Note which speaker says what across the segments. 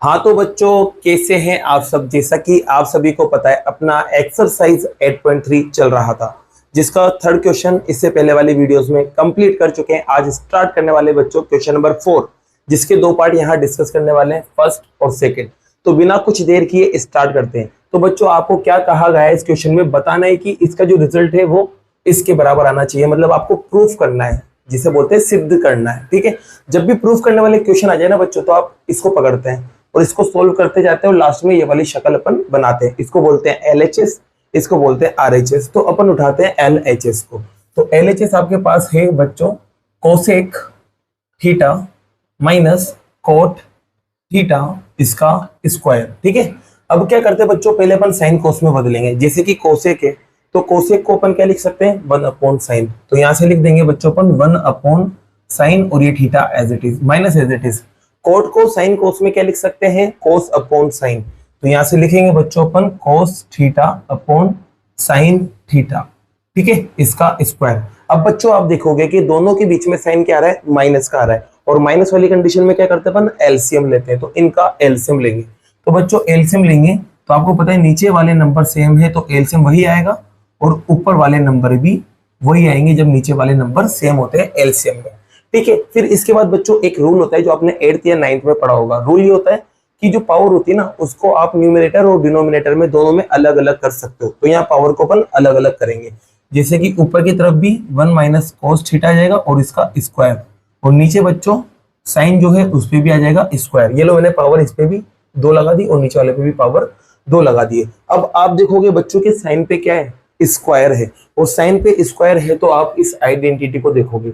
Speaker 1: हाँ तो बच्चों, कैसे हैं आप सब। जैसा कि आप सभी को पता है, अपना एक्सरसाइज 8.3 चल रहा था, जिसका थर्ड क्वेश्चन इससे पहले वाली वीडियोस में कंप्लीट कर चुके हैं। आज स्टार्ट करने वाले बच्चों क्वेश्चन नंबर 4, जिसके दो पार्ट यहाँ डिस्कस करने वाले हैं, फर्स्ट और सेकंड। तो बिना कुछ देर किए स्टार्ट करते हैं। तो बच्चों, आपको क्या कहा गया है इस क्वेश्चन में, बताना है कि इसका जो रिजल्ट है वो इसके बराबर आना चाहिए। मतलब आपको प्रूफ करना है, जिसे बोलते हैं सिद्ध करना है। ठीक है, जब भी प्रूफ करने वाले क्वेश्चन आ जाए ना बच्चों, तो आप इसको पकड़ते हैं और इसको सोल्व करते जाते हैं और लास्ट में ये वाली शक्ल अपन बनाते हैं। इसको बोलते हैं LHS, इसको बोलते हैं RHS। तो अपन उठाते हैं LHS को। तो LHS आपके पास है बच्चों cosec theta minus cot theta इसका स्क्वायर। ठीक है, अब क्या करते हैं बच्चों, पहले अपन साइन कोस में बदलेंगे। जैसे कि कोसेक है तो कोसेक को अपन क्या लिख सकते हैं, 1 अपॉन साइन। तो यहां से लिख देंगे बच्चों अपन 1 अपॉन साइन, और ये theta as it is minus as it is. Cot को साइन कोस में क्या लिख सकते हैं, कोस अपॉन साइन। तो यहां से लिखेंगे बच्चों अपन cos theta upon sine theta. ठीक है, इसका स्क्वायर। अब बच्चों आप देखोगे कि दोनों के बीच में साइन क्या आ रहा है, माइनस का आ रहा है, और माइनस वाली कंडीशन में क्या करते हैं अपन, एलसीएम लेते हैं। तो इनका एलसीएम लेंगे। तो बच्चों एलसीएम लेंगे तो आपको पता है नीचे वाले नंबर सेम है तो एलसीएम वही आएगा, और ऊपर वाले नंबर भी वही आएंगे जब नीचे वाले नंबर सेम होते हैं एलसीएम में। ठीक है, फिर इसके बाद बच्चों एक रूल होता है जो आपने 8th या 9th में पढ़ा होगा। रूल ये होता है कि जो पावर होती है ना, उसको आप न्यूमरेटर और डिनोमिनेटर में दोनों में अलग अलग कर सकते हो। तो यहाँ पावर को अपन अलग अलग करेंगे। जैसे कि ऊपर की तरफ भी 1 माइनस कोस थीटा आ जाएगा और इसका स्क्वायर, और नीचे बच्चों साइन जो है उस पर भी आ जाएगा स्क्वायर। ये लो मैंने पावर इस पे भी 2 लगा दी और नीचे वाले पे भी पावर 2 लगा दिए। अब आप देखोगे बच्चों के साइन पे क्या है, स्क्वायर है, और साइन पे स्क्वायर है तो आप इस आइडेंटिटी को देखोगे,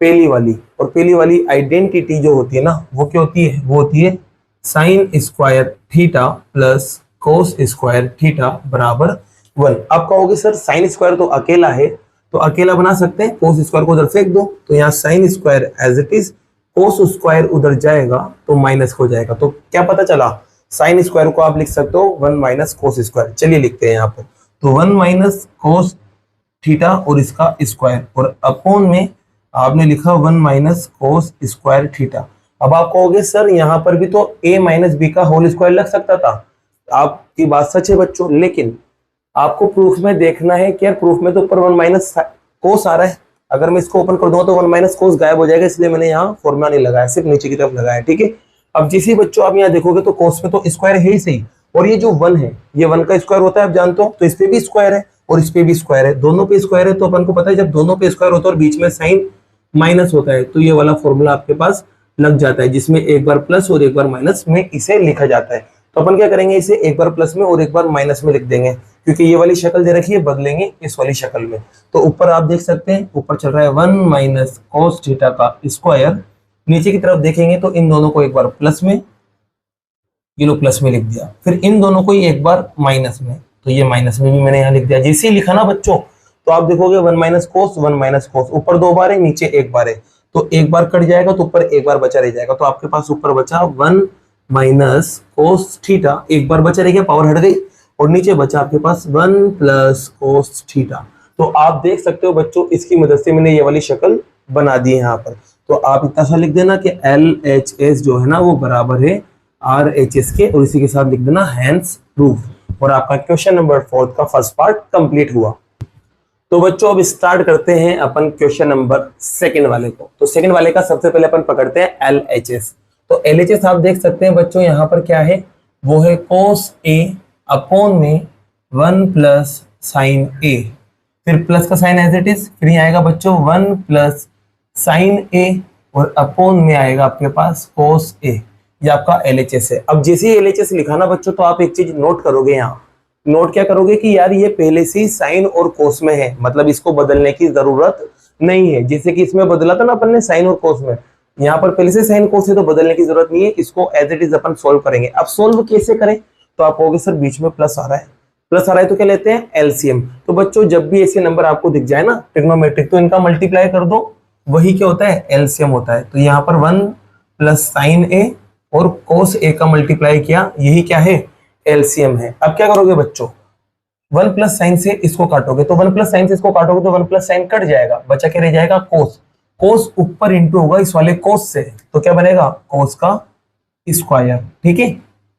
Speaker 1: पहली वाली। और पहली वाली आइडेंटिटी जो होती है ना, वो क्या होती है, वो होती है sine square theta plus cos square theta बराबर 1। आप कहोगे सर साइन स्क्वायर तो अकेला है, तो अकेला बना सकते हैं, कोस स्क्वायर को उधर फेंक दो। तो यहाँ sine square as it is, cos square उधर जाएगा तो माइनस हो जाएगा। तो क्या पता चला, साइन स्क्वायर को आप लिख सकते हो 1 माइनस कोस स्क्वायर। चलिए लिखते हैं यहाँ पर। तो 1 माइनस कोस थीटा और इसका स्क्वायर, और अपॉन में आपने लिखा 1 माइनस कोस स्क्वायर थीटा। अब आप कहोगे सर यहाँ पर भी तो a माइनस बी का होल स्क्वायर लग सकता था। आपकी बात सच है बच्चों, लेकिन आपको प्रूफ में देखना है कि यार प्रूफ में तो ऊपर 1 माइनस कोस आ रहा है। अगर मैं इसको ओपन कर दूंगा तो 1 माइनस कोस गायब हो जाएगा, इसलिए मैंने यहाँ फॉर्मूला नहीं लगाया, सिर्फ नीचे की तरफ लगाया। ठीक है, अब जिस बच्चों आप यहाँ देखोगे तो कोस में तो स्क्वायर है ही सही, और ये जो 1 है ये 1 का स्क्वायर होता है, आप जानते हो। तो इस पे भी स्क्वायर है और इस पे भी स्क्वायर है, दोनों पे स्क्वायर है। तो अपन को पता है जब दोनों पे स्क्वायर होता है और बीच में साइन माइनस होता है तो ये वाला फॉर्मूला आपके पास लग जाता है, जिसमें एक बार प्लस और एक बार माइनस में इसे लिखा जाता है। तो अपन क्या करेंगे, इसे एक बार प्लस में और एक बार माइनस में लिख देंगे, क्योंकि ये वाली शक्ल दे रखी है, बदलेंगे इस वाली शक्ल में। तो ऊपर आप देख सकते हैं, ऊपर चल रहा है 1 माइनस कोस थीटा का स्क्वायर। नीचे की तरफ देखेंगे तो इन दोनों को एक बार प्लस में, ये लो प्लस में लिख दिया, फिर इन दोनों को एक बार माइनस में, तो ये माइनस में भी मैंने यहाँ लिख दिया। जैसे लिखा ना बच्चों, तो आप देखोगे 1 माइनस कोस 1 माइनस कोस, ऊपर 2 बार है नीचे 1 बार है, तो एक बार कट जाएगा तो ऊपर एक बार बचा रह जाएगा। तो आपके पास ऊपर बचा 1 माइनस कोस थीटा, एक बार बचा रह गया, पावर हट गई, और नीचे बचा आपके पास 1 प्लस कोस थीटा। तो आप देख सकते हो बच्चों, इसकी मदद से मैंने ये वाली शक्ल बना दी है यहाँ पर। तो आप इतना सा लिख देना कि LHS जो है ना वो बराबर है RHS के, और इसी के साथ लिख देना हैंस प्रूफ। और आपका क्वेश्चन नंबर 4 का फर्स्ट पार्ट कंप्लीट हुआ। तो बच्चों अब स्टार्ट करते हैं अपन क्वेश्चन नंबर 2 वाले को। तो सेकंड वाले का सबसे पहले अपन पकड़ते हैं LHS। तो LHS आप देख सकते हैं बच्चों, यहाँ पर क्या है, वो है कोस A अपॉन में 1 प्लस साइन A, फिर प्लस का साइन एज इट इज, फिर यहाँ आएगा बच्चों 1 प्लस साइन A, और अपॉन में आएगा आपके पास कोस A। ये आपका LHS है। अब जैसे ही LHS लिखा ना बच्चों, तो आप एक चीज नोट करोगे, यहाँ नोट क्या करोगे कि यार ये पहले से ही साइन और कोस में है, मतलब इसको बदलने की जरूरत नहीं है। जैसे कि इसमें बदला था ना अपन ने साइन और कोस में, यहाँ पर पहले से साइन कोस है तो बदलने की जरूरत नहीं है। इसको एज इट इज अपन सोल्व करेंगे। अब सोल्व कैसे करें, तो आप कहोगे सर बीच में प्लस आ रहा है, प्लस आ रहा है तो क्या लेते हैं, एलसीएम। तो बच्चों जब भी ऐसे नंबर आपको दिख जाए ना ट्रिग्नोमेट्रिक, तो इनका मल्टीप्लाई कर दो, वही क्या होता है, एलसीएम होता है। तो यहाँ पर 1 प्लस साइन A और कोस A का मल्टीप्लाई किया, यही क्या है, एलसीएम है। अब क्या करोगे बच्चों, 1 प्लस साइन से इसको काटोगे, तो 1 प्लस साइन से इसको काटोगे तो 1 प्लस साइन कट जाएगा, बचा के रह जाएगा कोस। कोस ऊपर इंटू होगा इस वाले कोस से, तो क्या बनेगा, कोस का स्क्वायर, ठीक है,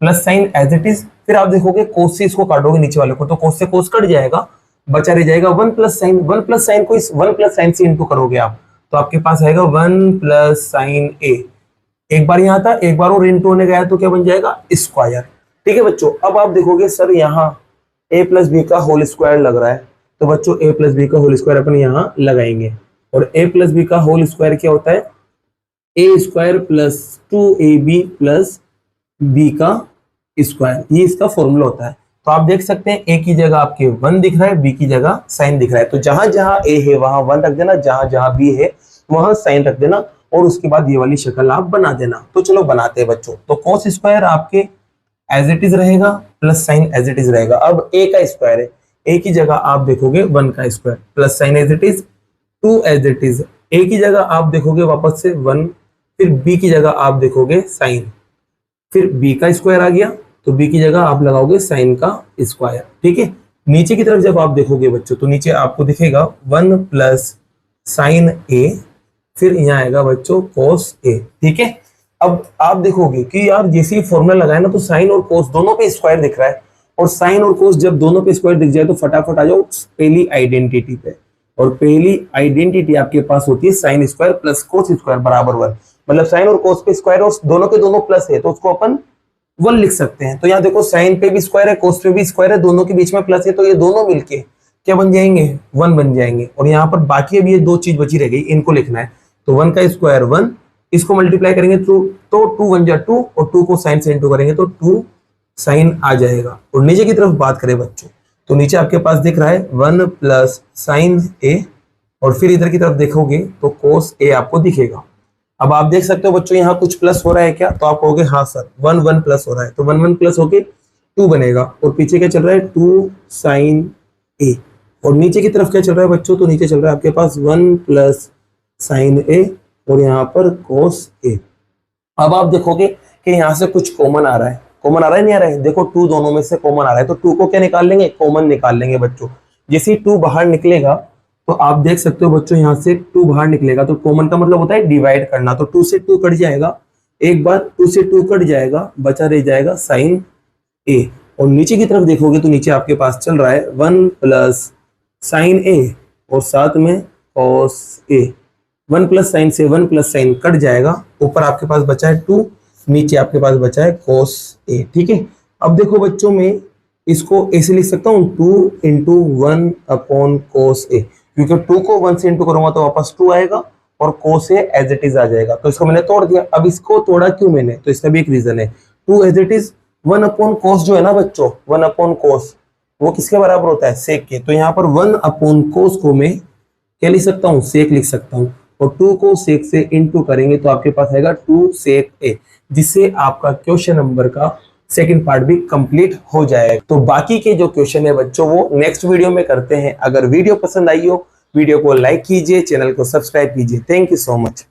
Speaker 1: plus sine as it is. फिर आप देखोगे कोस से इसको काटोगे नीचे वाले को, तो कोस से कोस कट जाएगा, बचा रह जाएगा one plus sign. One plus sign को इस वन प्लस साइन से इंटू करोगे आप, तो आपके पास आएगा वन प्लस साइन ए। एक बार यहाँ था, एक बार और इंटू होने गया तो क्या बन जाएगा, स्क्वायर। ठीक है बच्चों, अब आप देखोगे सर यहाँ a प्लस बी का होल स्क्वायर लग रहा है, तो बच्चों a प्लस बी का होल स्क्वायर अपन यहाँ लगाएंगे। और a प्लस बी का होल स्क्वायर क्या होता है, a square plus 2ab plus b का स्क्वायर, ये इसका फॉर्मूला होता है। तो आप देख सकते हैं a की जगह आपके 1 दिख रहा है, b की जगह साइन दिख रहा है, तो जहां जहां a है वहां 1 रख देना, जहां जहां b है वहां साइन रख देना, और उसके बाद ये वाली शक्ल आप बना देना। तो चलो बनाते हैं बच्चों। तो cos स्क्वायर आपके एज इट इज रहेगा, plus sine as it is रहेगा। अब a का स्क्वायर है, a की जगह आप देखोगे 1 का square, plus sine as it is, 2 as it is. a की जगह आप देखोगे वापस से 1, फिर b की जगह आप देखोगे साइन, फिर b का स्क्वायर आ गया, तो b की जगह आप लगाओगे साइन का स्क्वायर। ठीक है, नीचे की तरफ जब आप देखोगे बच्चों, तो नीचे आपको दिखेगा 1 प्लस साइन a, फिर यहाँ आएगा बच्चों कोस a। ठीक है, अब आप देखोगे कि यार जैसे ही फॉर्मूला लगाया ना, तो साइन और कोस दोनों पे स्क्वायर दिख रहा है, और साइन और कोस जब दोनों पे स्क्वायर दिख जाए तो फटाफट आ जाओ पहली आइडेंटिटी पे। और पहली आइडेंटिटी आपके पास होती है sine square plus cos square बराबर 1। मतलब साइन और कोस पे स्क्वायर और दोनों के दोनों प्लस है, तो उसको अपन 1 लिख सकते हैं। तो यहाँ देखो साइन पे भी स्क्वायर है, कोस पे भी स्क्वायर है, दोनों के बीच में प्लस है, तो ये दोनों मिलके क्या बन जाएंगे, 1 बन जाएंगे। और यहाँ पर बाकी अभी ये 2 चीज बची रह गई, इनको लिखना है। तो 1 का स्क्वायर 1, इसको मल्टीप्लाई करेंगे तो 2 बन जाए 2, और 2 को साइन से इंटू करेंगे तो 2 साइन आ जाएगा। और नीचे की तरफ बात करें बच्चों, तो नीचे आपके पास दिख रहा है 1 प्लस साइन ए, और फिर इधर की तरफ देखोगे तो कोस ए आपको दिखेगा। अब आप देख सकते हो बच्चों यहाँ कुछ प्लस हो रहा है क्या, तो आप कहोगे हाँ सर 1 1 प्लस हो रहा है, तो 1 1 प्लस होके 2 बनेगा। और पीछे क्या चल रहा है, 2 साइन ए। और नीचे की तरफ क्या चल रहा है बच्चों, तो नीचे चल रहा है आपके पास 1 प्लस साइन ए, और यहाँ पर कोस ए। अब आप देखोगे कि यहाँ से कुछ कॉमन आ रहा है, कॉमन आ रहा है नहीं आ रहा है, देखो 2 दोनों में से कॉमन आ रहा है, तो 2 को क्या निकाल लेंगे, कॉमन निकाल लेंगे बच्चों। जैसे 2 बाहर निकलेगा तो आप देख सकते हो बच्चों यहाँ से 2 बाहर निकलेगा, तो कॉमन का मतलब होता है डिवाइड करना, तो 2 से 2 कट जाएगा, एक बार 2 से 2 कट जाएगा, बचा रह जाएगा साइन ए। और नीचे की तरफ देखोगे तो नीचे आपके पास चल रहा है 1 प्लस साइन ए, और साथ में कोस ए। 1 प्लस साइन से 1 प्लस साइन कट जाएगा, ऊपर आपके पास बचा है 2, नीचे आपके पास बचा है कोस ए। ठीक है, अब देखो बच्चों में इसको ऐसे लिख सकता हूँ 2 इंटू 1 अपॉन कोस ए, क्योंकि 2 को 1 से इंटू करूंगा तो वापस 2 आएगा, और कोस ए एज इट इज आ जाएगा। तो इसको मैंने तोड़ दिया। अब इसको तोड़ा क्यों मैंने, तो इसका भी एक रीजन है। 2 as it is, 1 upon cos जो है ना बच्चों, 1 अपॉन कोस वो किसके बराबर होता है, सेक के। तो यहाँ पर 1 अपॉन कोस को मैं क्या लिख सकता हूँ, सेक लिख सकता हूँ, और 2 को सेक से इंटू करेंगे तो आपके पास आएगा 2 सेक ए, जिससे आपका क्वेश्चन नंबर का सेकंड पार्ट भी कंप्लीट हो जाएगा। तो बाकी के जो क्वेश्चन है बच्चों वो नेक्स्ट वीडियो में करते हैं। अगर वीडियो पसंद आई हो, वीडियो को लाइक कीजिए, चैनल को सब्सक्राइब कीजिए। Thank you so much.